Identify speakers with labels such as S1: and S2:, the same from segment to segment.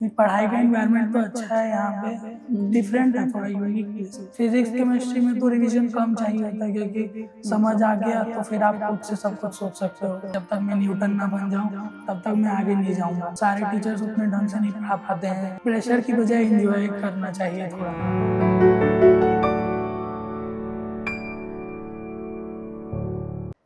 S1: पढ़ाई का एनवायरनमेंट तो अच्छा है यहाँ पे, डिफरेंट है, थोड़ा यूनिक प्लेस। फिजिक्स केमिस्ट्री में तो रिवीजन कम चाहिए होता है, क्योंकि समझ आ गया तो फिर आप खुद से सब कुछ सोच सकते हो। जब तक मैं न्यूटन ना बन जाऊँ तब तक मैं आगे नहीं जाऊँगा। सारे टीचर्स उतने ढंग से नहीं पढ़ा पाते हैं। प्रेशर की बजाय एंजॉय करना चाहिए थोड़ा।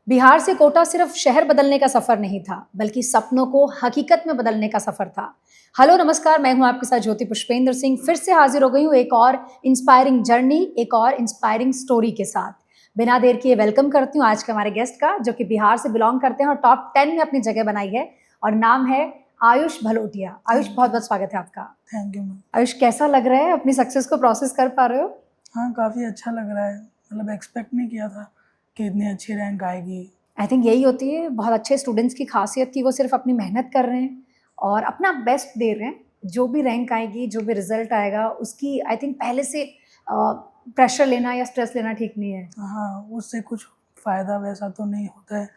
S2: बिहार से कोटा सिर्फ शहर बदलने का सफर नहीं था, बल्कि सपनों को हकीकत में बदलने का सफर था। हेलो नमस्कार, मैं हूं आपके साथ ज्योति पुष्पेंद्र सिंह। फिर से हाजिर हो गई हूं एक और इंस्पायरिंग जर्नी, एक और इंस्पायरिंग स्टोरी के साथ। बिना देर किए वेलकम करती हूं आज के हमारे गेस्ट का, जो कि बिहार से बिलोंग करते हैं और टॉप 10 में अपनी जगह बनाई है, और नाम है आयुष भलोटिया। आयुष, बहुत बहुत स्वागत है आपका।
S1: Thank you ma'am.
S2: आयुष, कैसा लग रहा है? अपनी सक्सेस को प्रोसेस कर पा रहे हो?
S1: हाँ, काफ़ी अच्छा लग रहा है। मतलब एक्सपेक्ट नहीं किया था कि इतनी अच्छी रैंक आएगी।
S2: आई थिंक यही होती है बहुत अच्छे स्टूडेंट्स की खासियत, कि वो सिर्फ अपनी मेहनत कर रहे हैं और अपना बेस्ट दे रहे हैं। जो भी रैंक आएगी, जो भी रिजल्ट आएगा, उसकी आई थिंक पहले से प्रेशर लेना या स्ट्रेस लेना ठीक नहीं है।
S1: हाँ, उससे कुछ फ़ायदा वैसा तो नहीं होता है।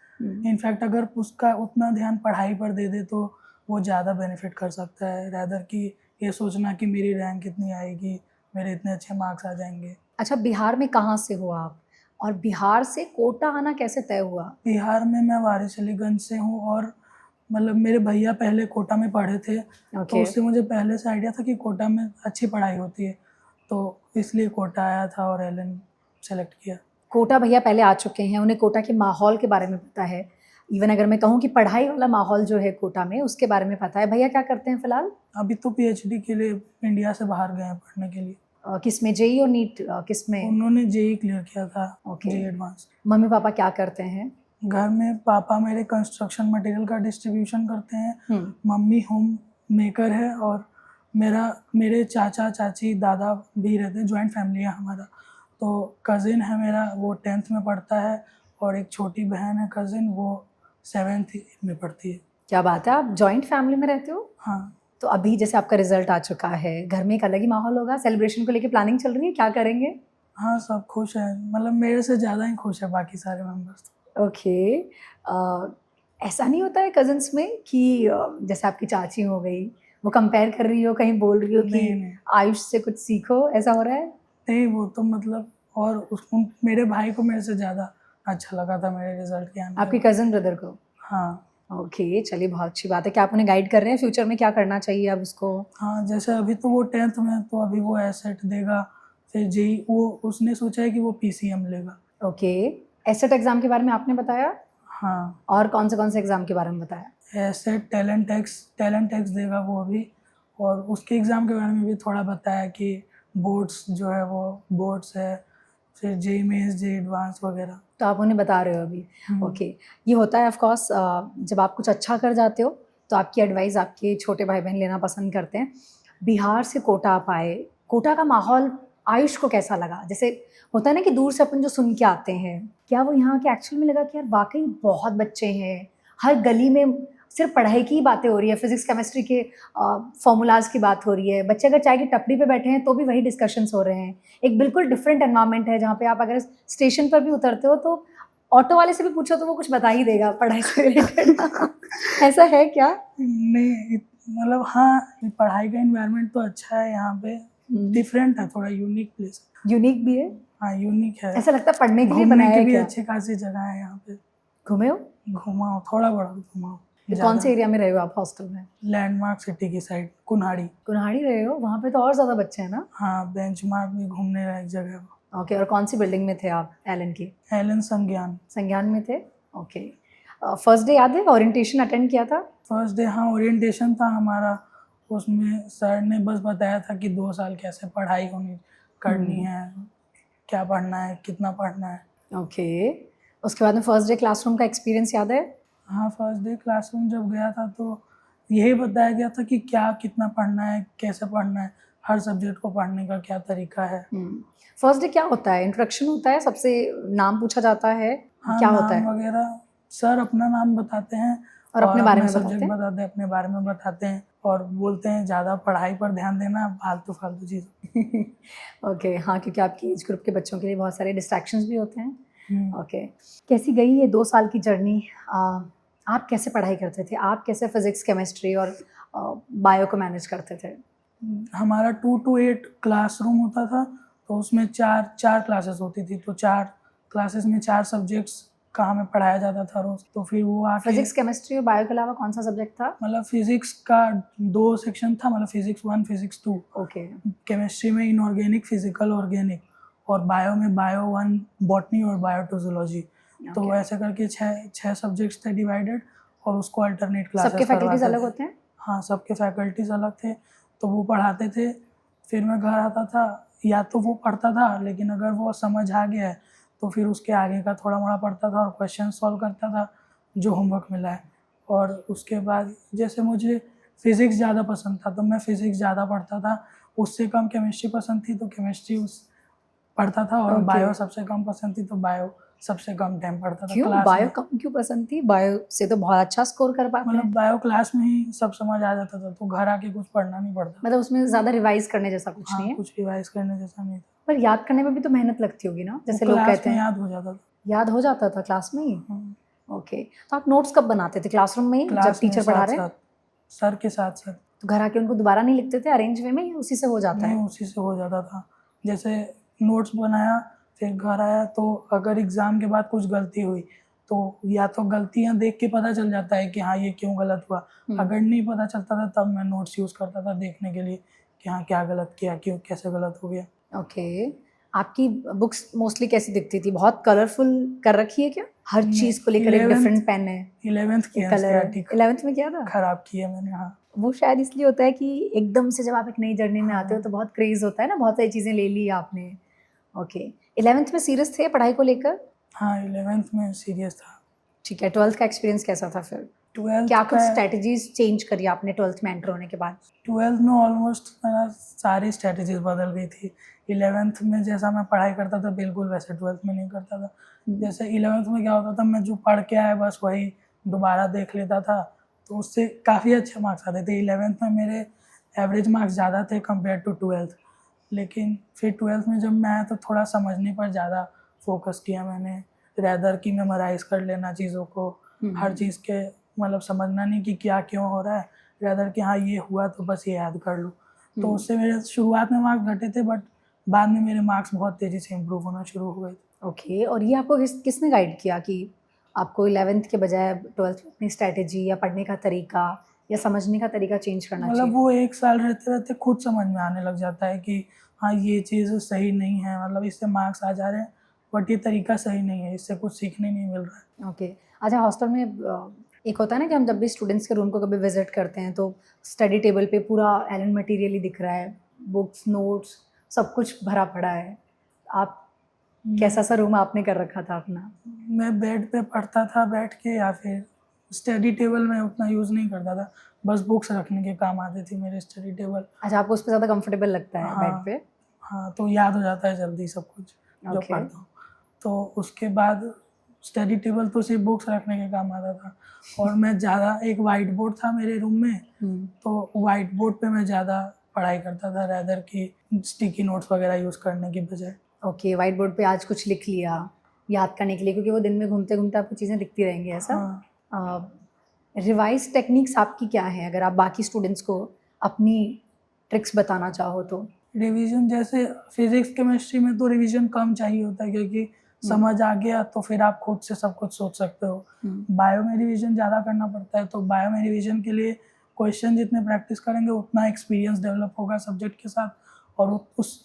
S1: इनफैक्ट अगर उसका उतना ध्यान पढ़ाई पर दे दे तो वो ज़्यादा बेनिफिट कर सकता है, रैदर कि ये सोचना कि मेरी रैंक कितनी आएगी, मेरे इतने अच्छे मार्क्स आ जाएंगे।
S2: अच्छा, बिहार में कहाँ से हो आप, और बिहार से कोटा आना कैसे तय हुआ?
S1: बिहार में मैं वारिसलीगंज से हूँ, और मतलब मेरे भैया पहले कोटा में पढ़े थे, तो उससे मुझे पहले से आइडिया था कि कोटा में अच्छी पढ़ाई होती है, तो इसलिए कोटा आया था और एलएन सेलेक्ट किया।
S2: कोटा भैया पहले आ चुके हैं, उन्हें कोटा के माहौल के बारे में पता है। इवन अगर मैं कहूँ कि पढ़ाई वाला माहौल जो है कोटा में, उसके बारे में पता है। भैया क्या करते हैं फिलहाल?
S1: अभी तो पीएचडी के लिए इंडिया से बाहर गए हैं पढ़ने के लिए।
S2: किस में, जेई और नीट, किस में?
S1: उन्होंने जेई क्लियर किया था।
S2: Okay.
S1: JEE advance.
S2: Mummy papa क्या करते हैं?
S1: घर में पापा मेरे कंस्ट्रक्शन मटेरियल का डिस्ट्रीब्यूशन करते हैं, मम्मी होम मेकर है, और मेरे चाचा चाची दादा भी रहते हैं। जॉइंट फैमिली है हमारा। तो कज़िन है मेरा, वो 10th में पढ़ता है, और एक छोटी बहन है कज़िन, वो 7th में पढ़ती है।
S2: क्या बात है, आप जॉइंट फैमिली में रहते हो?
S1: हाँ।
S2: तो अभी जैसे आपका रिजल्ट आ चुका है, घर में एक अलग ही माहौल होगा। सेलिब्रेशन को लेके प्लानिंग चल रही है, क्या करेंगे?
S1: हाँ, सब खुश है, मतलब मेरे से ज़्यादा ही खुश है बाकी सारे मेम्बर्स।
S2: ओके। ऐसा नहीं होता है कजन्स में कि जैसे आपकी चाची हो गई, वो कंपेयर कर रही हो, कहीं बोल रही हो कि
S1: नहीं।
S2: आयुष से कुछ सीखो, ऐसा हो रहा है?
S1: नहीं, वो तो मतलब, और उसको मेरे भाई को मेरे से ज़्यादा अच्छा लगा था मेरे रिजल्ट के आने।
S2: आपके कज़न ब्रदर को?
S1: हाँ।
S2: ओके, चलिए बहुत अच्छी बात है। क्या आप उन्हें गाइड कर रहे हैं फ्यूचर में क्या करना चाहिए अब उसको?
S1: हाँ, जैसे अभी तो वो 10th में है, तो अभी वो एसेट देगा, फिर जेई वो उसने सोचा है कि वो पीसीएम लेगा।
S2: ओके। एसेट एग्जाम के बारे में आपने बताया?
S1: हाँ।
S2: और कौन से एग्जाम के बारे में बताया?
S1: एसेट, टैलेंट टैक्स देगा वो अभी, और उसके एग्ज़ाम के बारे में भी थोड़ा बताया कि बोर्ड्स जो है वो बोर्ड्स है, फिर जेई मेंस, जेई एडवांस वगैरह।
S2: तो आप उन्हें बता रहे हो अभी। ओके। ये होता है ऑफ कोर्स, जब आप कुछ अच्छा कर जाते हो तो आपकी एडवाइस आपके छोटे भाई बहन लेना पसंद करते हैं। बिहार से कोटा आप आए, कोटा का माहौल आयुष को कैसा लगा? जैसे होता है ना कि दूर से अपन जो सुन के आते हैं, क्या वो यहाँ के एक्चुअल में लगा कि यार वाकई बहुत बच्चे हैं, हर गली में सिर्फ पढ़ाई की ही बातें हो रही है, फिजिक्स केमिस्ट्री के फॉर्मूलाज की बात हो रही है, बच्चे अगर चाय की टपरी पे बैठे हैं तो भी वही डिस्कशंस हो रहे हैं। एक बिल्कुल डिफरेंट एनवायरनमेंट है, जहाँ पे आप अगर स्टेशन पर भी उतरते हो तो ऑटो वाले से भी पूछो तो वो कुछ बता ही देगा पढ़ाई से रिलेटेड। ऐसा है क्या?
S1: नहीं, मतलब हाँ, पढ़ाई का एनवायरनमेंट तो अच्छा है यहाँ पे, डिफरेंट है, थोड़ा यूनिक प्लेस।
S2: यूनिक भी है?
S1: हाँ, यूनिक है।
S2: ऐसा लगता है पढ़ने के लिए
S1: घूमने
S2: बनाया
S1: की
S2: है
S1: भी
S2: क्या?
S1: अच्छी खासी जगह है यहाँ पे।
S2: घूमे हो?
S1: घुमा हूँ, थोड़ा बड़ा घुमा हूँ।
S2: तो कौन से एरिया में रहे हो आप हॉस्टल में?
S1: लैंडमार्क सिटी की साइड, कुन्हाड़ी।
S2: कुन्हाड़ी रहे हो? वहाँ पे तो और ज़्यादा बच्चे हैं ना?
S1: हाँ, बेंचमार्क भी घूमने लायक जगह है।
S2: ओके। और कौन सी बिल्डिंग में थे आप एलन की?
S1: एलन संज्ञान।
S2: संज्ञान में थे? ओके। फर्स्ट डे याद है, ओरिएंटेशन अटेंड किया था?
S1: फर्स्ट डे, हाँ, ओरिएंटेशन था हमारा। उसमें सर ने बस बताया था कि 2 साल कैसे पढ़ाई करनी है, क्या पढ़ना है, कितना पढ़ना है।
S2: ओके। उसके बाद में फर्स्ट डे क्लासरूम का एक्सपीरियंस याद है?
S1: हाँ, फर्स्ट डे क्लासरूम जब गया था तो यही बताया गया था कि क्या कितना पढ़ना है, कैसे पढ़ना है, हर सब्जेक्ट को पढ़ने का क्या तरीका है।
S2: फर्स्ट डे क्या होता है? इंट्रोडक्शन होता है, सबसे नाम पूछा जाता है?
S1: हाँ,
S2: क्या होता
S1: नाम
S2: है?
S1: वगैरह, सर अपना नाम बताते हैं
S2: और अपने बारे में
S1: सब्जेक्ट
S2: बताते हैं?
S1: बताते हैं, अपने बारे में बताते हैं, और बोलते हैं ज़्यादा पढ़ाई पर ध्यान देना, फालतू चीज़।
S2: ओके। हाँ, क्योंकि आपकी एज ग्रुप के बच्चों के लिए बहुत सारे डिस्ट्रैक्शंस भी होते हैं। ओके। कैसी गई ये 2 साल की जर्नी? आप कैसे पढ़ाई करते थे? आप कैसे फिजिक्स केमिस्ट्री और बायो को मैनेज करते थे?
S1: हमारा 2 to 8 क्लासरूम होता था, तो उसमें चार चार क्लासेस होती थी, तो 4 क्लासेस में 4 सब्जेक्ट्स का हमें पढ़ाया जाता था रोज। तो फिर वो आके
S2: फिजिक्स, केमिस्ट्री और बायो के अलावा कौन सा सब्जेक्ट था?
S1: मतलब फिजिक्स का 2 सेक्शन था, मतलब फिजिक्स 1 फिजिक्स 2।
S2: ओके।
S1: केमिस्ट्री में इनऑर्गेनिक, फिजिकल, ऑर्गेनिक, और बायो में बायो 1 बॉटनी और बायो टू जूलॉजी। तो
S2: Okay.
S1: ऐसे करके छः सब्जेक्ट्स थे डिवाइडेड, और उसको अल्टरनेट क्लासेस
S2: सबके फैकल्टीज
S1: करवाते
S2: अलग
S1: थे।
S2: होते हैं?
S1: हाँ, सबके फैकल्टीज अलग थे, तो वो पढ़ाते थे। फिर मैं घर आता था, या तो वो पढ़ता था, लेकिन अगर वो समझ आ गया है तो फिर उसके आगे का थोड़ा मोड़ा पढ़ता था और क्वेश्चन सॉल्व करता था जो होमवर्क मिला है। और उसके बाद जैसे मुझे फिज़िक्स ज़्यादा पसंद था, तो मैं फिज़िक्स ज़्यादा पढ़ता था। उससे कम केमिस्ट्री पसंद थी, तो केमिस्ट्री पढ़ता था। और
S2: Okay.
S1: बायो सबसे कम पसंद थी, तो बायो सबसे कम टाइम पढ़ता था
S2: क्यों
S1: क्लास
S2: बायो
S1: में।
S2: कम क्यों पसंद थी? बायो से तो बहुत अच्छा स्कोर कर पाते
S1: मतलब
S2: हैं।
S1: बायो क्लास में ही सब समझ आ जाता था, तो घर आके कुछ पढ़ना नहीं पड़ता।
S2: मतलब उसमें ज्यादा रिवाइज करने जैसा कुछ नहीं
S1: हाँ,
S2: है।
S1: कुछ रिवाइज करने जैसा नहीं था।
S2: पर याद करने में भी तो मेहनत लगती होगी ना, जैसे
S1: वो
S2: लोग
S1: क्लास
S2: कहते
S1: में
S2: हैं।
S1: याद हो जाता था।
S2: याद हो जाता था क्लास में ही?
S1: हाँ,
S2: ओके। तो आप नोट्स कब बनाते थे? क्लासरूम में ही, जब
S1: क्लास में
S2: टीचर पढ़ा
S1: साथ
S2: रहे हैं?
S1: साथ सर के साथ साथ।
S2: तो घर आके उनको दोबारा नहीं लिखते थे अरेंज वे में, या उसी से हो जाता
S1: नहीं,
S2: है?
S1: उसी से हो जाता था। जैसे नोट्स बनाया, फिर घर आया, तो अगर एग्ज़ाम के बाद कुछ गलती हुई, तो या तो गलतियाँ देख के पता चल जाता है कि हाँ ये क्यों गलत हुआ। अगर नहीं पता चलता था, तब मैं नोट्स यूज़ करता था देखने के लिए कि हाँ क्या गलत किया, क्यों, कैसे गलत हो गया।
S2: ओके। आपकी बुक्स मोस्टली कैसी दिखती थी? बहुत कलरफुल कर रखी है क्या? हर चीज को लेकर एक
S1: 11th
S2: डिफरेंट पेन है,
S1: 11th की
S2: एक कलर है।
S1: एनसीईआरटी
S2: 11th में किया था?
S1: खराब की है मैंने। हाँ,
S2: वो शायद इसलिए होता है कि एकदम से जब आप एक नई जर्नी में आते हो
S1: हाँ,
S2: तो बहुत क्रेज होता है ना, बहुत सारी चीजें ले ली आपने। ओके। 11th में सीरियस थे पढ़ाई को लेकर?
S1: हाँ, 11th में सीरियस था।
S2: ठीक है। 12th का एक्सपीरियंस कैसा था फिर?
S1: 12th
S2: क्या कुछ
S1: का
S2: स्ट्रेटजीज चेंज करी आपने 12th में एंटर होने के बाद?
S1: 12th में ऑलमोस्ट मेरा सारी स्ट्रेटजीज बदल गई थी। 11th में जैसा मैं पढ़ाई करता था, बिल्कुल वैसे 12th में नहीं करता था। जैसे 11th में क्या होता था, मैं जो पढ़ के आया बस वही दोबारा देख लेता था, तो उससे काफ़ी अच्छे मार्क्स आते थे। 11th में मेरे एवरेज मार्क्स ज़्यादा थे कंपेयर टू 12th। लेकिन फिर 12th में जब मैं आया, तो थोड़ा समझने पर ज़्यादा फोकस किया मैंने, रैदर कि मेमोराइज कर लेना चीज़ों को, हर चीज़ के मतलब समझना नहीं कि क्या क्यों हो रहा है, रैदर कि हाँ ये हुआ तो बस ये याद कर लूँ। तो उससे मेरे शुरुआत में मार्क्स घटे थे, बट बाद में मेरे मार्क्स बहुत तेज़ी से इम्प्रूव होना शुरू हो गए थे।
S2: ओके। और ये आपको किसने गाइड किया कि आपको 11th के बजाय 12th में अपनी स्ट्रेटजी या पढ़ने का तरीका या समझने का तरीका चेंज करना
S1: मतलब
S2: चाहिए?
S1: वो 1 साल रहते रहते खुद समझ में आने लग जाता है कि हाँ ये चीज़ सही नहीं है, मतलब इससे मार्क्स आ जा रहे हैं, बट ये तरीका सही नहीं है, इससे कुछ सीखने नहीं मिल रहा है।
S2: ओके। अच्छा, हॉस्टल में एक होता है ना कि हम जब भी स्टूडेंट्स के रूम को कभी विजिट करते हैं तो स्टडी टेबल पे पूरा एलन मटेरियल ही दिख रहा है, बुक्स, नोट्स, सब कुछ भरा पड़ा है। आप कैसा सा रूम आपने कर रखा था अपना?
S1: मैं बेड पे पढ़ता था बैठ के, या फिर स्टडी टेबल में उतना यूज़ नहीं करता था, बस बुक्स रखने के काम आती थी मेरे स्टडी टेबल।
S2: अच्छा, आपको उस पर ज़्यादा कंफर्टेबल लगता है बेड
S1: हाँ,
S2: पे?
S1: हाँ, तो याद हो जाता है जल्दी सब कुछ जो
S2: ओके।
S1: पढ़ता हूँ। तो उसके बाद स्टडी टेबल तो सिर्फ बुक्स रखने के काम आता था, और मैं ज़्यादा एक वाइट बोर्ड था मेरे रूम में, तो वाइट बोर्ड पे मैं ज़्यादा पढ़ाई करता था रैदर कि स्टिकी नोट्स वगैरह यूज़ करने की बजाय।
S2: ओके, व्हाइट बोर्ड पे आज कुछ लिख लिया याद करने के लिए, क्योंकि वो दिन में घूमते घूमते आपको चीज़ें दिखती रहेंगी, ऐसा?
S1: हाँ,
S2: रिवाइज टेक्निक्स आपकी क्या है, अगर आप बाकी स्टूडेंट्स को अपनी ट्रिक्स बताना चाहो तो?
S1: रिवीजन जैसे फिजिक्स केमिस्ट्री में तो रिवीजन कम चाहिए होता है, क्योंकि समझ आ गया तो फिर आप खुद से सब कुछ सोच सकते हो। बायो में रिवीजन ज़्यादा करना पड़ता है, तो बायो में रिवीजन के लिए क्वेश्चन जितने प्रैक्टिस करेंगे उतना एक्सपीरियंस डेवलप होगा सब्जेक्ट के साथ, और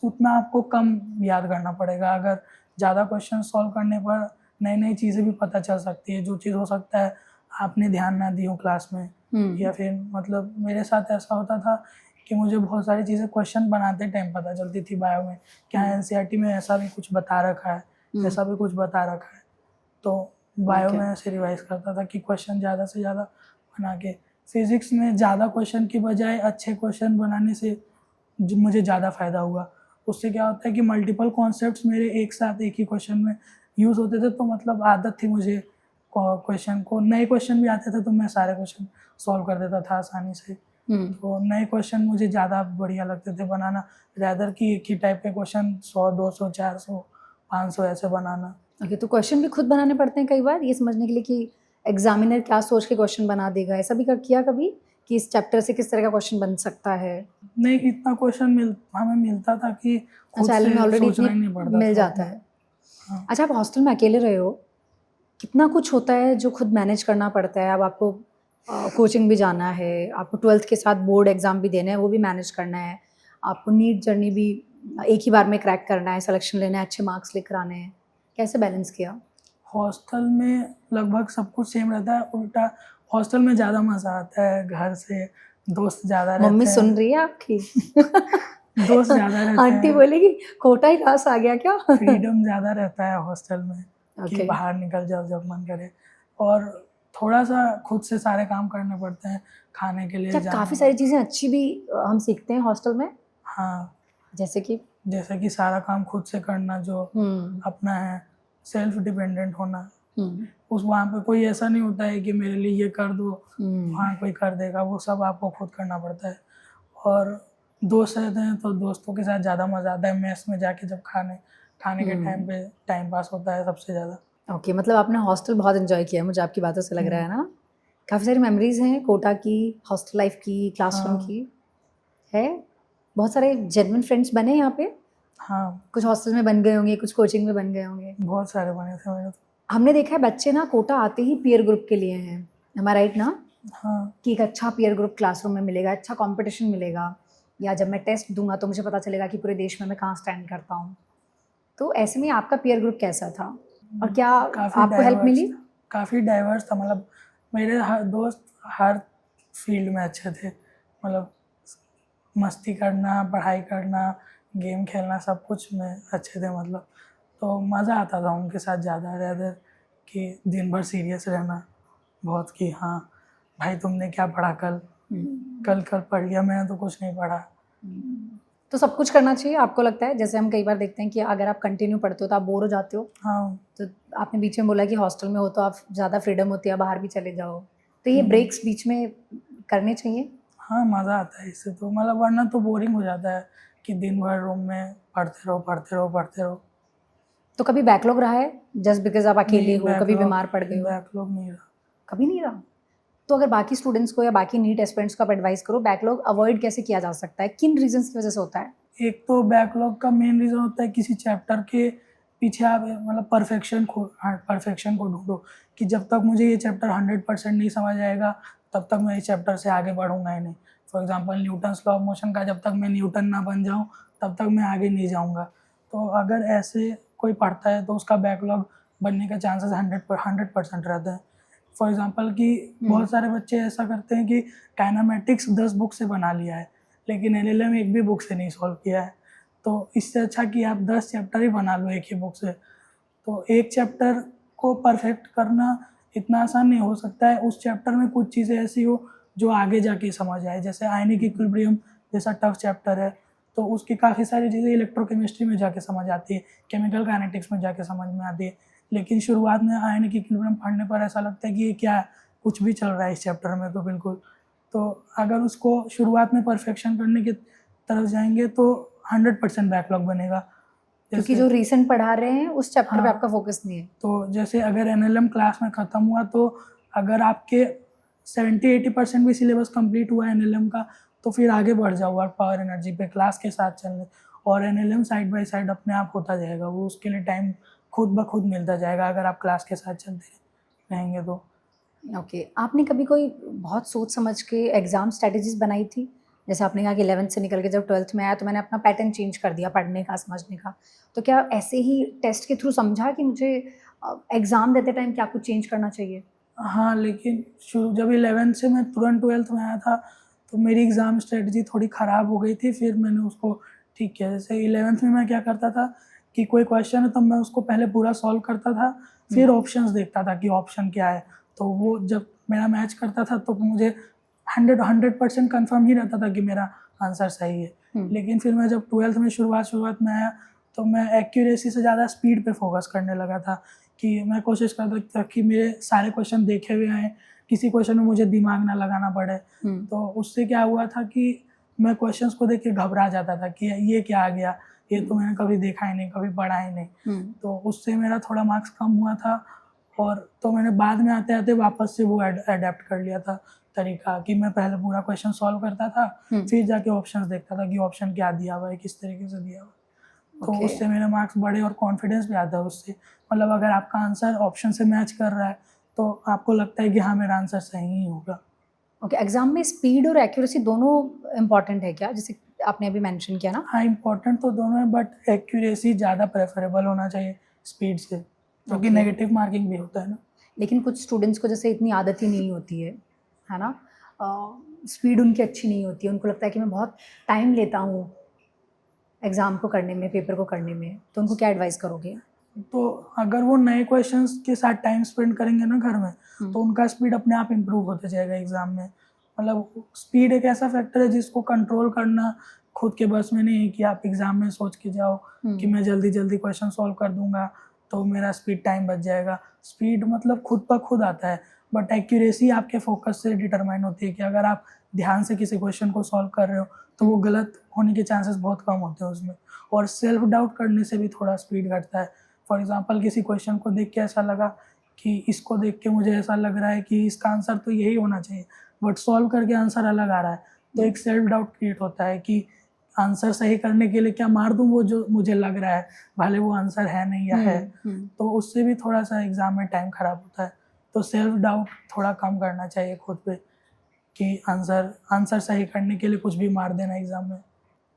S1: उतना आपको कम याद करना पड़ेगा। अगर ज़्यादा क्वेश्चन सॉल्व करने पर नई नई चीज़ें भी पता चल सकती है, जो चीज़ हो सकता है आपने ध्यान ना दी हो क्लास में, या फिर मतलब मेरे साथ ऐसा होता था कि मुझे बहुत सारी चीज़ें क्वेश्चन बनाते टाइम पता चलती थी बायो में, क्या एनसीईआरटी में ऐसा भी कुछ बता रखा है, ऐसा भी कुछ बता रखा है। तो बायो में ऐसे रिवाइज करता था कि क्वेश्चन ज़्यादा से ज़्यादा बना के। फिज़िक्स में ज़्यादा क्वेश्चन की बजाय अच्छे क्वेश्चन बनाने से मुझे ज़्यादा फ़ायदा हुआ। उससे क्या होता है कि मल्टीपल कॉन्सेप्ट्स मेरे एक साथ एक ही क्वेश्चन में यूज़ होते थे, तो मतलब आदत थी मुझे क्वेश्चन को, नए क्वेश्चन भी आते थे तो मैं सारे क्वेश्चन सॉल्व कर देता था आसानी से। तो नए क्वेश्चन मुझे ज़्यादा बढ़िया लगते थे बनाना, रैदर कि एक ही टाइप के क्वेश्चन 100, 200, 400, 500 ऐसे बनाना।
S2: ओके, तो क्वेश्चन भी खुद बनाने पड़ते हैं कई बार ये समझने के लिए कि एग्जामिनर क्या सोच के क्वेश्चन बना देगा, ऐसा भी किया कभी कि इस चैप्टर से किस तरह का क्वेश्चन बन सकता है?
S1: नहीं, इतना क्वेश्चन हमें मिलता था कि खुद
S2: अच्छा, एलन में
S1: से
S2: ऑलरेडी
S1: सोचना
S2: इतनी
S1: ही नहीं पड़ता
S2: मिल
S1: था
S2: जाता
S1: उतना।
S2: है।
S1: हाँ।
S2: अच्छा, आप हॉस्टल में अकेले रहे हो, कितना कुछ होता है जो खुद मैनेज करना पड़ता है। अब आपको कोचिंग भी जाना है, आपको 12th के साथ बोर्ड एग्ज़ाम भी देना है, वो भी मैनेज करना है, आपको नीट जर्नी भी एक ही बार में क्रैक करना है, सिलेक्शन लेना है, अच्छे मार्क्स लेकर आने हैं। कैसे बैलेंस किया?
S1: हॉस्टल में लगभग सब कुछ सेम रहता है, उल्टा हॉस्टल में ज़्यादा मज़ा आता है घर से, दोस्त ज़्यादा
S2: मम्मी
S1: रहते
S2: सुन
S1: हैं।
S2: रही है आपकी?
S1: दोस्त ज़्यादा रहते
S2: आंटी
S1: हैं,
S2: बोलेगी कोटा ही रास आ गया क्या?
S1: फ्रीडम ज़्यादा रहता है हॉस्टल में कि
S2: ओके।
S1: बाहर निकल जाओ जब मन करे, और थोड़ा सा खुद से सारे काम करने पड़ते हैं, खाने के लिए
S2: क्या
S1: जाना
S2: काफ़ी सारी
S1: पड़ता
S2: चीज़ें अच्छी भी हम सीखते हैं हॉस्टल में?
S1: है। हाँ,
S2: जैसे कि?
S1: जैसे कि सारा काम खुद से करना जो
S2: हुँ,
S1: अपना है, सेल्फ डिपेंडेंट होना।
S2: हुँ,
S1: उस वहाँ पे कोई ऐसा नहीं होता है कि मेरे लिए ये कर दो,
S2: हुँ,
S1: वहाँ कोई कर देगा, वो सब आपको खुद करना पड़ता है। और दोस्त रहते हैं तो दोस्तों के साथ ज़्यादा मज़ा आता है, मेस में जाके जब खाने के टाइम
S2: हुँ।
S1: पे टाइम पास होता है सबसे ज़्यादा।
S2: ओके, मतलब आपने हॉस्टल बहुत एन्जॉय किया है, मुझे आपकी बातों से लग रहा है ना? काफ़ी सारी मेमोरीज़ हैं कोटा की, हॉस्टल लाइफ़ की, क्लासरूम
S1: हाँ,
S2: की, है? बहुत सारे जेन्युइन फ्रेंड्स बने यहाँ पे?
S1: हाँ,
S2: कुछ हॉस्टल में बन गए होंगे, कुछ कोचिंग में बन गए होंगे।
S1: बहुत सारे बने थे मेरे तो।
S2: हमने देखा है बच्चे ना कोटा आते ही पीयर ग्रुप के लिए हैं। एम आई राइट ना?
S1: हाँ,
S2: कि एक अच्छा पीयर ग्रुप क्लासरूम में मिलेगा, अच्छा कॉम्पिटिशन मिलेगा, या जब मैं टेस्ट दूँगा तो मुझे पता चलेगा कि पूरे देश में मैं कहाँ स्टैंड करता हूँ। तो ऐसे में आपका पीयर ग्रुप कैसा था? और क्या
S1: काफ़ी
S2: आपको हेल्प
S1: डाइवर्स
S2: मिली?
S1: था, काफ़ी डाइवर्स था, मतलब मेरे हर दोस्त हर फील्ड में अच्छे थे, मतलब मस्ती करना, पढ़ाई करना, गेम खेलना, सब कुछ में अच्छे थे मतलब। तो मज़ा आता था उनके साथ ज़्यादा रेदर कि दिन भर सीरियस रहना बहुत, कि हाँ, भाई तुमने क्या पढ़ा कल? कल कल पढ़ लिया, मैंने तो कुछ नहीं पढ़ा।
S2: तो सब कुछ करना चाहिए आपको लगता है? जैसे हम कई बार देखते हैं कि अगर आप कंटिन्यू पढ़ते हो तो आप बोर हो जाते हो।
S1: हाँ,
S2: तो आपने बीच में बोला कि हॉस्टल में हो तो आप ज़्यादा फ्रीडम होती है, बाहर भी चले जाओ। तो ये ब्रेक्स बीच में करने चाहिए?
S1: हाँ, मज़ा आता है इससे तो, मतलब वरना तो बोरिंग हो जाता है कि दिन भर रूम में पढ़ते रहो, पढ़ते रहो, पढ़ते रहो।
S2: तो कभी बैकलॉग रहा है? जस्ट बिकॉज़ आप अकेले
S1: नहीं,
S2: हो, कभी बीमार पड़ गए हो?
S1: बैकलॉग नहीं रहा।
S2: कभी नहीं रहा? तो अगर बाकी स्टूडेंट्स को या बाकी नीट एस्पिरेंट्स को आप एडवाइस करो, बैकलॉग अवॉइड कैसे किया जा सकता है? किन रीज़न्स की वजह से होता है?
S1: एक तो बैकलॉग का मेन रीज़न होता है किसी चैप्टर के पीछे आप मतलब परफेक्शन को ढूंढो, कि जब तक मुझे ये चैप्टर 100% नहीं समझ आएगा तब तक मैं इस चैप्टर से आगे बढ़ूंगा ही नहीं। For example Newton's law of motion का जब तक मैं न्यूटन ना बन जाऊं तब तक मैं आगे नहीं जाऊंगा। तो अगर ऐसे कोई पढ़ता है तो उसका बैकलॉग बनने का चांसेस 100% रहते हैं। फॉर एग्जांपल कि बहुत सारे बच्चे ऐसा करते हैं कि काइनेमेटिक्स 10 बुक से बना लिया है लेकिन एलएलएम एक भी बुक से नहीं सॉल्व किया है। तो इससे अच्छा कि आप 10 चैप्टर ही बना लो एक ही बुक से। तो एक चैप्टर को परफेक्ट करना इतना आसान नहीं हो सकता है, उस चैप्टर में कुछ चीज़ें ऐसी हो जो आगे जाके समझ आए, जैसे आयनिक इक्विलिब्रियम जैसा टफ चैप्टर है तो उसकी काफ़ी सारी चीज़ें इलेक्ट्रोकेमिस्ट्री में जाके समझ आती है, केमिकल काइनेटिक्स में जाके समझ में आती है। लेकिन शुरुआत में आयनिक इक्विलिब्रियम पढ़ने पर ऐसा लगता है कि ये क्या है, कुछ भी चल रहा है इस चैप्टर में तो बिल्कुल। तो अगर उसको शुरुआत में परफेक्शन करने की तरफ जाएंगे तो 100% बैकलॉग बनेगा।
S2: क्योंकि
S1: जैसे
S2: जो रीसेंट पढ़ा रहे हैं उस चैप्टर पे
S1: हाँ,
S2: आपका फोकस नहीं है।
S1: तो जैसे अगर एनएलएम क्लास में ख़त्म हुआ तो अगर आपके 70-80% भी सिलेबस कंप्लीट हुआ है एनएलएम का तो फिर आगे बढ़ जाओ वर्क पावर एनर्जी पे क्लास के साथ चलने, और एनएलएम साइड बाय साइड अपने आप होता जाएगा, वो उसके लिए टाइम खुद ब खुद मिलता जाएगा अगर आप क्लास के साथ चलते रहेंगे तो।
S2: ओके, आपने कभी कोई बहुत सोच समझ के एग्ज़ाम स्ट्रैटेजीज़ बनाई थी? जैसे आपने कहा कि 11th से निकल के जब 12th में आया तो मैंने अपना पैटर्न चेंज कर दिया पढ़ने का, समझने का। तो क्या ऐसे ही टेस्ट के थ्रू समझा कि मुझे एग्ज़ाम देते टाइम क्या कुछ चेंज करना चाहिए?
S1: हाँ, लेकिन शुरू जब 11th से मैं तुरंत 12th में आया था तो मेरी एग्ज़ाम स्ट्रेटजी थोड़ी ख़राब हो गई थी, फिर मैंने उसको ठीक किया। जैसे 11th में मैं क्या करता था कि कोई क्वेश्चन है तो मैं उसको पहले पूरा सॉल्व करता था, फिर ऑप्शंस देखता था कि ऑप्शन क्या है। तो वो जब मेरा मैच करता था तो मुझे 100% कन्फर्म ही रहता था कि मेरा आंसर सही है। लेकिन फिर मैं जब 12th में शुरुआत में आया तो मैं एक्यूरेसी से ज़्यादा स्पीड पे फोकस करने लगा था, कि मैं कोशिश करता था कि मेरे सारे क्वेश्चन देखे हुए आएँ, किसी क्वेश्चन में मुझे दिमाग ना लगाना पड़े। तो उससे क्या हुआ था कि मैं क्वेश्चंस को देख के घबरा जाता था कि ये क्या आ गया, ये तो मैंने कभी देखा ही नहीं, कभी पढ़ा ही नहीं। तो उससे मेरा थोड़ा मार्क्स कम हुआ था, और तो मैंने बाद में आते-आते वापस से वो एडैप्ट कर लिया था। तरीका कि मैं पहले पूरा क्वेश्चन सॉल्व करता था, फिर जाके ऑप्शंस देखता था कि ऑप्शन क्या दिया हुआ है, किस तरीके से दिया हुआ है। तो
S2: Okay.
S1: उससे मेरे मार्क्स बढ़े और कॉन्फिडेंस भी आता है उससे। मतलब अगर आपका आंसर ऑप्शन से मैच कर रहा है तो आपको लगता है कि हाँ मेरा आंसर सही ही होगा।
S2: ओके, एग्जाम में स्पीड और एक्यूरेसी दोनों इम्पॉर्टेंट है क्या, जैसे आपने अभी मेंशन किया ना?
S1: हाँ इम्पोर्टेंट तो दोनों है, बट एक्यूरेसी ज़्यादा प्रेफरेबल होना चाहिए स्पीड से, क्योंकि
S2: Okay.
S1: नेगेटिव मार्किंग भी होता है ना।
S2: लेकिन कुछ स्टूडेंट्स को जैसे इतनी आदत ही नहीं होती है ना, स्पीड उनकी अच्छी नहीं होती है, उनको लगता है कि मैं बहुत टाइम लेता हूँ एग्ज़ाम को करने में, पेपर को करने में, तो उनको क्या एडवाइस करोगे?
S1: तो अगर वो नए क्वेश्चंस के साथ टाइम स्पेंड करेंगे ना घर में, तो उनका स्पीड अपने आप इम्प्रूव होता जाएगा एग्जाम में। मतलब स्पीड एक ऐसा फैक्टर है जिसको कंट्रोल करना खुद के बस में नहीं है कि आप एग्जाम में सोच के जाओ कि मैं जल्दी जल्दी क्वेश्चन सॉल्व कर दूंगा तो मेरा स्पीड टाइम बच जाएगा। स्पीड मतलब खुद ब खुद आता है, बट एक्यूरेसी आपके फोकस से डिटरमाइन होती है कि अगर आप ध्यान से किसी क्वेश्चन को सॉल्व कर रहे हो तो वो गलत होने के चांसेस बहुत कम होते हैं उसमें। और सेल्फ डाउट करने से भी थोड़ा स्पीड घटता है। फॉर एग्जांपल किसी क्वेश्चन को देख के ऐसा लगा कि इसको देख के मुझे ऐसा लग रहा है कि इसका आंसर तो यही होना चाहिए, बट सॉल्व करके आंसर अलग आ रहा है, तो एक सेल्फ डाउट क्रिएट होता है कि आंसर सही करने के लिए क्या मार दूँ वो जो मुझे लग रहा है, भले वो आंसर है नहीं या है। तो उससे भी थोड़ा सा एग्जाम में टाइम खराब होता है। तो सेल्फ डाउट थोड़ा कम करना चाहिए खुद पे कि आंसर सही करने के लिए कुछ भी मार देना एग्जाम में।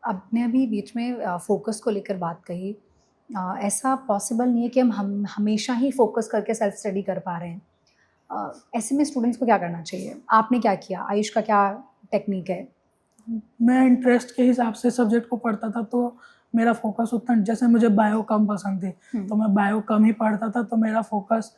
S2: आपने अभी बीच में फोकस को लेकर बात कही, ऐसा पॉसिबल नहीं है कि हम हमेशा ही फोकस करके सेल्फ स्टडी कर पा रहे हैं। ऐसे में स्टूडेंट्स को क्या करना चाहिए? आपने क्या किया? आयुष का क्या टेक्निक है?
S1: मैं इंटरेस्ट के हिसाब से सब्जेक्ट को पढ़ता था, तो मेरा फोकस उतना, जैसे मुझे बायो कम पसंद थी तो मैं बायो कम ही पढ़ता था, तो मेरा फोकस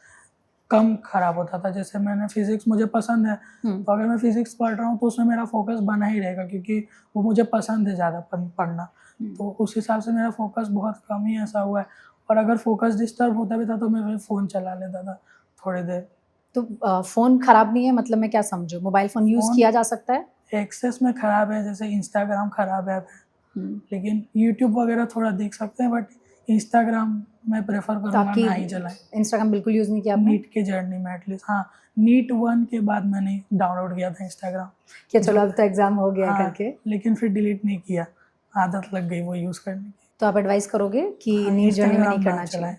S1: कम खराब होता था। जैसे मैंने फिजिक्स मुझे पसंद है, तो अगर मैं फिजिक्स पढ़ रहा हूँ तो उसमें मेरा फोकस बना ही रहेगा क्योंकि वो मुझे पसंद है ज़्यादा पढ़ना। तो उस हिसाब से मेरा फोकस बहुत कम ही ऐसा हुआ है। और अगर फोकस डिस्टर्ब होता भी था तो मैं फिर फ़ोन चला लेता था थोड़ी देर।
S2: तो फ़ोन खराब नहीं है, मतलब मैं क्या समझूँ? मोबाइल फ़ोन यूज़
S1: फ़ोन
S2: किया जा सकता है?
S1: एक्सेस में ख़राब है, जैसे इंस्टाग्राम ख़राब ऐप है, लेकिन यूट्यूब वगैरह थोड़ा देख सकते हैं, बट इंस्टाग्राम मैं प्रेफर
S2: तो
S1: करूँगा
S2: आपकी
S1: ना ही चलाएं।
S2: इंस्टाग्राम बिल्कुल यूज़ नहीं किया आपने?
S1: नीट के जर्नी में एटलीस्ट, हाँ नीट 1 के बाद मैंने डाउनलोड किया था इंस्टाग्राम।
S2: कि चलो अब तो एग्ज़ाम हो गया
S1: हाँ,
S2: करके।
S1: लेकिन फिर डिलीट नहीं किया, आदत लग गई वो यूज़ करने की।
S2: तो आप एडवाइस करोगे कि
S1: हाँ,
S2: नीट जर्नी में नहीं
S1: इंस्टाग्राम ना
S2: करना चाहिए?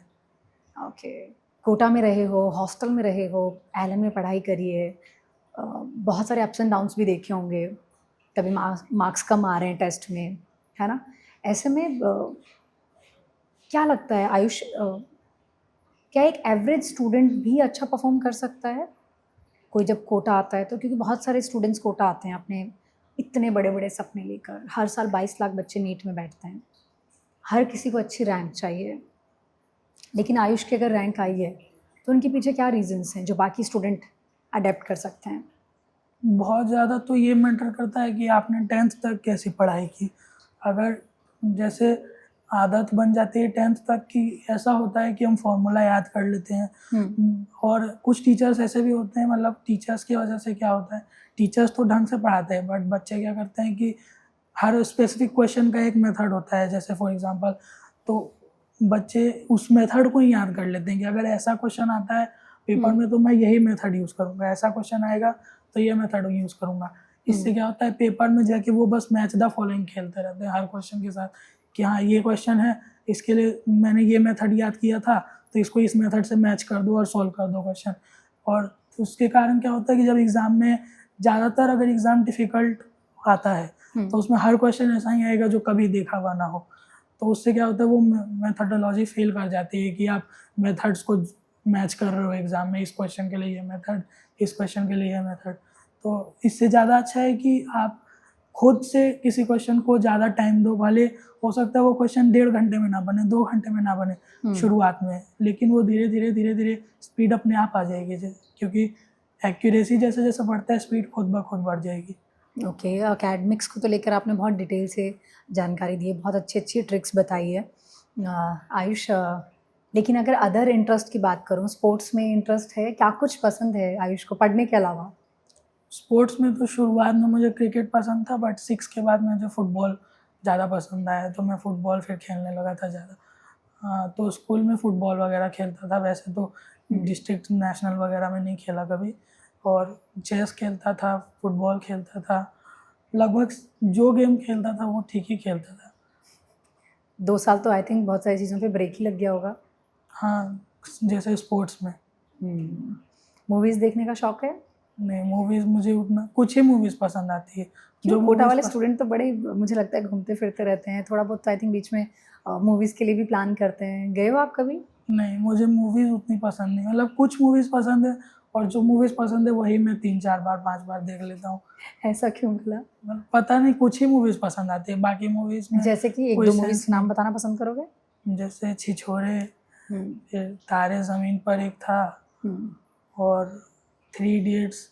S1: चलाएं।
S2: ओके। कोटा में रहे हो, हॉस्टल में रहे हो, एलन में पढ़ाई करी है, बहुत सारे अप्स एंड डाउन्स भी देखे होंगे, कभी मार्क्स कम आ रहे हैं टेस्ट में, है ना? ऐसे में क्या लगता है आयुष, क्या एक एवरेज स्टूडेंट भी अच्छा परफॉर्म कर सकता है कोई जब कोटा आता है तो? क्योंकि बहुत सारे स्टूडेंट्स कोटा आते हैं अपने इतने बड़े बड़े सपने लेकर, हर साल 22 लाख बच्चे नीट में बैठते हैं, हर किसी को अच्छी रैंक चाहिए, लेकिन आयुष की अगर रैंक आई है तो उनके पीछे क्या रीजंस हैं जो बाकी स्टूडेंट अडेप्ट कर सकते हैं?
S1: बहुत ज़्यादा तो ये मैटर करता है कि आपने 10th तक कैसी पढ़ाई की। अगर जैसे आदत बन जाती है 10th तक की, ऐसा होता है कि हम फॉर्मूला याद कर लेते हैं। और कुछ टीचर्स ऐसे भी होते हैं, मतलब टीचर्स की वजह से क्या होता है, टीचर्स तो ढंग से पढ़ाते हैं बट बच्चे क्या करते हैं कि हर स्पेसिफिक क्वेश्चन का एक मेथड होता है। जैसे फॉर एग्जांपल, तो बच्चे उस मेथड को ही याद कर लेते हैं कि अगर ऐसा क्वेश्चन आता है पेपर में तो मैं यही मेथड यूज़ करूँगा, ऐसा क्वेश्चन आएगा तो ये मेथड यूज़ करूँगा। इससे क्या होता है, पेपर में जाके वो बस मैच द फॉलोइंग खेलते रहते हैं हर क्वेश्चन के साथ कि हाँ ये क्वेश्चन है, इसके लिए मैंने ये मेथड याद किया था तो इसको इस मेथड से मैच कर दो और सॉल्व कर दो क्वेश्चन। और उसके कारण क्या होता है कि जब एग्ज़ाम में, ज़्यादातर अगर एग्ज़ाम डिफ़िकल्ट आता है तो उसमें हर क्वेश्चन ऐसा ही आएगा जो कभी देखा हुआ ना हो। तो उससे क्या होता है, वो मेथडोलॉजी फेल कर जाती है कि आप मेथड्स को मैच कर रहे हो एग्ज़ाम में, इस क्वेश्चन के लिए ये मेथड, इस क्वेश्चन के लिए ये मेथड। तो इससे ज़्यादा अच्छा है कि आप खुद से किसी क्वेश्चन को ज़्यादा टाइम दो, भले हो सकता है वो क्वेश्चन 1.5 घंटे में ना बने, 2 घंटे में ना बने शुरुआत में, लेकिन वो धीरे धीरे स्पीड अपने आप आ जाएगी, क्योंकि एक्यूरेसी जैसे जैसे बढ़ता है स्पीड खुद ब खुद बढ़ जाएगी।
S2: ओके, एकेडमिक्स को तो लेकर आपने बहुत डिटेल से जानकारी दी है, बहुत अच्छी अच्छी ट्रिक्स बताई है आयुष। लेकिन अगर अदर इंटरेस्ट की बात करूँ, स्पोर्ट्स में इंटरेस्ट है, क्या कुछ पसंद है आयुष को पढ़ने के अलावा?
S1: स्पोर्ट्स में तो शुरुआत में मुझे क्रिकेट पसंद था, बट 6 के बाद मुझे फुटबॉल ज़्यादा पसंद आया तो मैं फ़ुटबॉल फिर खेलने लगा था ज़्यादा। हाँ, तो स्कूल में फ़ुटबॉल वगैरह खेलता था, वैसे तो डिस्ट्रिक्ट नेशनल वगैरह में नहीं खेला कभी, और चेस खेलता था, फुटबॉल खेलता था, लगभग जो गेम खेलता था वो ठीक ही खेलता था।
S2: 2 साल तो आई थिंक बहुत सारी चीज़ों पे ब्रेक ही लग गया होगा।
S1: हाँ, जैसे स्पोर्ट्स में।
S2: मूवीज़ देखने का शौक है?
S1: नहीं, मूवीज़ मुझे उतना, कुछ ही मूवीज़ पसंद आती है।
S2: जो कोटा
S1: movies
S2: वाले स्टूडेंट तो बड़े मुझे लगता है घूमते फिरते रहते हैं, थोड़ा बहुत तो आई थिंक बीच में मूवीज़ के लिए भी प्लान करते हैं। गए हो आप कभी?
S1: नहीं, मुझे मूवीज़ उतनी पसंद नहीं, मतलब कुछ मूवीज़ पसंद है और जो मूवीज़ पसंद है वही मैं 3-4 बार 5 बार देख लेता हूँ।
S2: ऐसा क्यों भला?
S1: मतलब पता नहीं, कुछ ही मूवीज़ पसंद आती है, बाकी मूवीज़ में
S2: जैसे कि
S1: कोई
S2: 1-2
S1: सेंस
S2: मूवीज़ के नाम
S1: नहीं।
S2: बताना पसंद करोगे?
S1: जैसे छिछोरे,
S2: हुँ,
S1: फिर तारे ज़मीन पर एक था,
S2: हुँ,
S1: और 3 इडियट्स,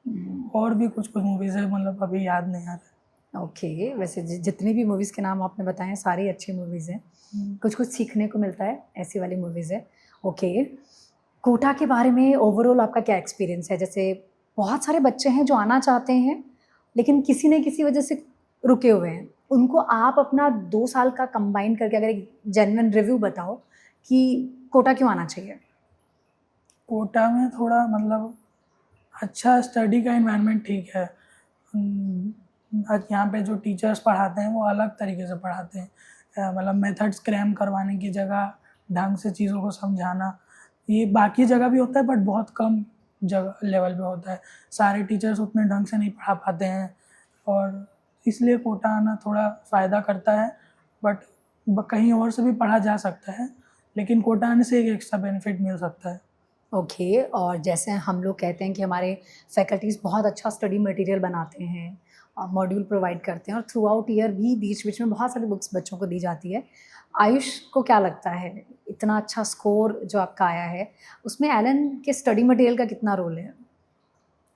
S2: हुँ।
S1: और भी कुछ-कुछ मूवीज़ है, मतलब अभी याद नहीं आ रहा।
S2: ओके, वैसे जितनी भी मूवीज़ के नाम आपने बताए हैं सारी अच्छी मूवीज़ हैं।
S1: हुँ।
S2: कुछ-कुछ सीखने को मिलता है, ऐसी वाली मूवीज़ है। ओके, कोटा के बारे में ओवरऑल आपका क्या एक्सपीरियंस है? जैसे बहुत सारे बच्चे हैं जो आना चाहते हैं, लेकिन किसी न किसी वजह से रुके हुए हैं। उनको आप अपना 2 साल का कंबाइन करके अगर एक जेन्युइन रिव्यू बताओ कि कोटा क्यों आना चाहिए?
S1: कोटा में थोड़ा मतलब अच्छा स्टडी का एनवायरनमेंट ठीक है। यहाँ पे जो टीचर्स पढ़ाते हैं वो अलग तरीके से पढ़ाते हैं। मतलब मेथड्स क्रैम करवाने की जगह ढंग से चीज़ों को समझाना, ये बाकी जगह भी होता है बट बहुत कम जगह लेवल पे होता है। सारे टीचर्स उतने ढंग से नहीं पढ़ा पाते हैं, और इसलिए कोटा आना थोड़ा फ़ायदा करता है। बट कहीं और से भी पढ़ा जा सकता है, लेकिन कोटा आने से एक एक्स्ट्रा बेनिफिट मिल सकता है।
S2: ओके, और जैसे हम लोग कहते हैं कि हमारे फैकल्टीज़ बहुत अच्छा स्टडी मटेरियल बनाते हैं, मॉड्यूल प्रोवाइड करते हैं और थ्रू आउट ईयर भी बीच-बीच में बहुत सारी बुक्स बच्चों को दी जाती है। आयुष को क्या लगता है, इतना अच्छा स्कोर जो आपका आया है, उसमें एलन के स्टडी मटेरियल का कितना रोल है?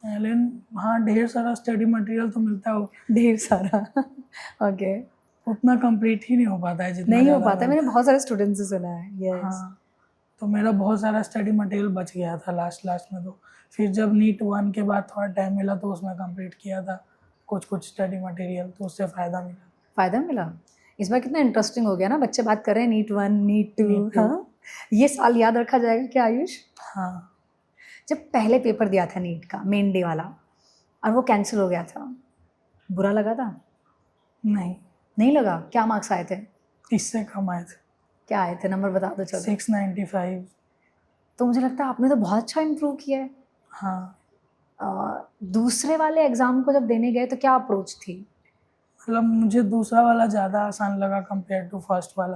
S1: एलन, हाँ, ढेर सारा स्टडी मटेरियल तो मिलता है,
S2: ढेर सारा। ओके,
S1: उतना कंप्लीट ही नहीं हो पाता है जितना
S2: नहीं हो
S1: ज़्यादा
S2: पाता है, मैंने
S1: मिलता है।
S2: बहुत सारे स्टूडेंट्स से सुना है। यस।
S1: हाँ, तो मेरा बहुत सारा स्टडी मटेरियल बच गया था लास्ट में तो। फिर जब नीट 1 के बाद थोड़ा टाइम मिला तो उसमें कंप्लीट किया था कुछ-कुछ स्टडी मटेरियल, तो उससे फ़ायदा मिला।
S2: फ़ायदा मिला? इस बार कितना इंटरेस्टिंग हो गया ना, बच्चे बात कर रहे हैं नीट 1, नीट 2,
S1: नीट 2,
S2: हाँ? ये साल याद रखा जाएगा क्या आयुष?
S1: हाँ,
S2: जब पहले पेपर दिया था नीट का मेन डे वाला और वो कैंसिल हो गया था, बुरा लगा था?
S1: नहीं,
S2: नहीं लगा? क्या मार्क्स आए थे?
S1: इससे कम आए थे,
S2: क्या आए थे? नंबर बता दो चलो।
S1: 695।
S2: तो मुझे लगता है आपने तो बहुत अच्छा इम्प्रूव किया है।
S1: हाँ,
S2: दूसरे वाले एग्ज़ाम को जब देने गए तो क्या अप्रोच थी?
S1: मतलब मुझे दूसरा वाला ज़्यादा आसान लगा कंपेयर टू फर्स्ट वाला।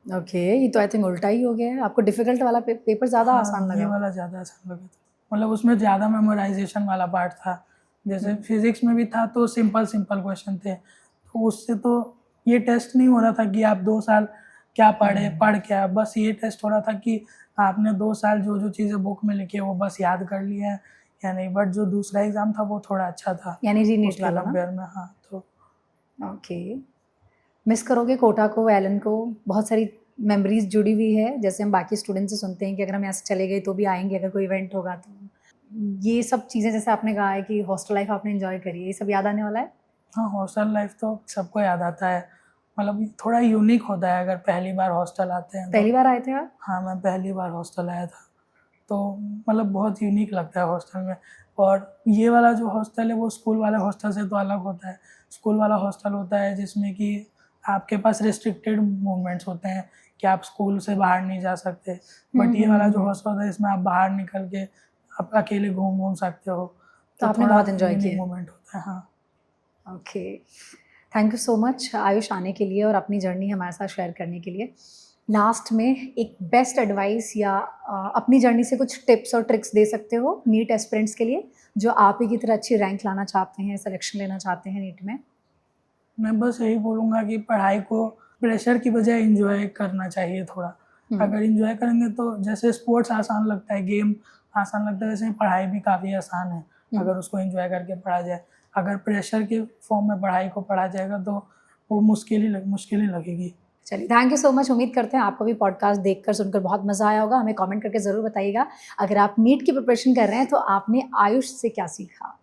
S2: ओके, ये तो आई थिंक उल्टा ही हो गया है। आपको डिफ़िकल्ट वाला पेपर ज़्यादा आसान
S1: हाँ, ये
S2: लगा।
S1: वाला ज़्यादा आसान लगा था। मतलब उसमें ज़्यादा मेमोराइज़ेशन वाला पार्ट था। जैसे फिज़िक्स में भी था तो सिंपल क्वेश्चन थे। तो उससे तो ये टेस्ट नहीं हो रहा था कि आप 2 साल क्या पढ़े, पढ़ क्या, बस ये टेस्ट हो रहा था कि आपने 2 साल जो-जो चीज़ें बुक में लिखी है वो बस याद कर ली है या नहीं। बट जो दूसरा एग्ज़ाम था वो थोड़ा अच्छा था
S2: यानी री-नीट
S1: उसके
S2: वाला ना?
S1: कंपेयर में। हाँ, तो
S2: ओके। मिस करोगे कोटा को, एलन को? बहुत सारी मेमोरीज़ जुड़ी हुई है, जैसे हम बाकी स्टूडेंट से सुनते हैं कि अगर हम यहाँ से चले गए तो भी आएँगे अगर कोई इवेंट होगा तो। ये सब चीज़ें जैसे आपने कहा है कि हॉस्टल लाइफ़ आपने एन्जॉय करी है, ये सब याद आने वाला है?
S1: हाँ, हॉस्टल लाइफ़ तो सबको याद आता है। मतलब थोड़ा यूनिक होता है अगर पहली बार हॉस्टल आते हैं तो।
S2: पहली बार आए थे आप?
S1: हाँ, मैं पहली बार हॉस्टल आया था, तो मतलब बहुत यूनिक लगता है हॉस्टल में। और ये वाला जो हॉस्टल है वो स्कूल वाले हॉस्टल से तो अलग होता है। स्कूल वाला हॉस्टल होता है जिसमें कि आपके पास रिस्ट्रिक्टेड मूवमेंट्स होते हैं कि आप स्कूल से बाहर नहीं जा सकते। बट ये वाला जो हॉस्टल होता है इसमें आप बाहर निकल के आप अकेले घूम सकते हो।
S2: तो आपने
S1: थोड़ा
S2: बहुत एन्जॉय
S1: यूनिक
S2: किया।
S1: मोमेंट होता है। हाँ,
S2: okay. Thank you so much Ayush आने के लिए और अपनी जर्नी हमारे साथ शेयर करने के लिए। लास्ट में एक बेस्ट एडवाइस या अपनी जर्नी से कुछ टिप्स और ट्रिक्स दे सकते हो नीट एस्पिरेंट्स के लिए, जो आप ही की तरह अच्छी रैंक लाना चाहते हैं, सिलेक्शन लेना चाहते हैं नीट में?
S1: मैं बस यही बोलूँगा कि पढ़ाई को प्रेशर की बजाय एंजॉय करना चाहिए थोड़ा। अगर एंजॉय करेंगे तो जैसे स्पोर्ट्स आसान लगता है, गेम आसान लगता है, वैसे ही पढ़ाई भी काफ़ी आसान है अगर उसको एंजॉय करके पढ़ा जाए। अगर प्रेशर के फॉर्म में पढ़ाई को पढ़ा जाएगा तो वो मुश्किल ही लगेगी।
S2: चलिए, थैंक यू सो मच। उम्मीद करते हैं आपको भी पॉडकास्ट देखकर सुनकर बहुत मज़ा आया होगा। हमें कमेंट करके ज़रूर बताइएगा। अगर आप नीट की प्रिपरेशन कर रहे हैं तो आपने आयुष से क्या सीखा?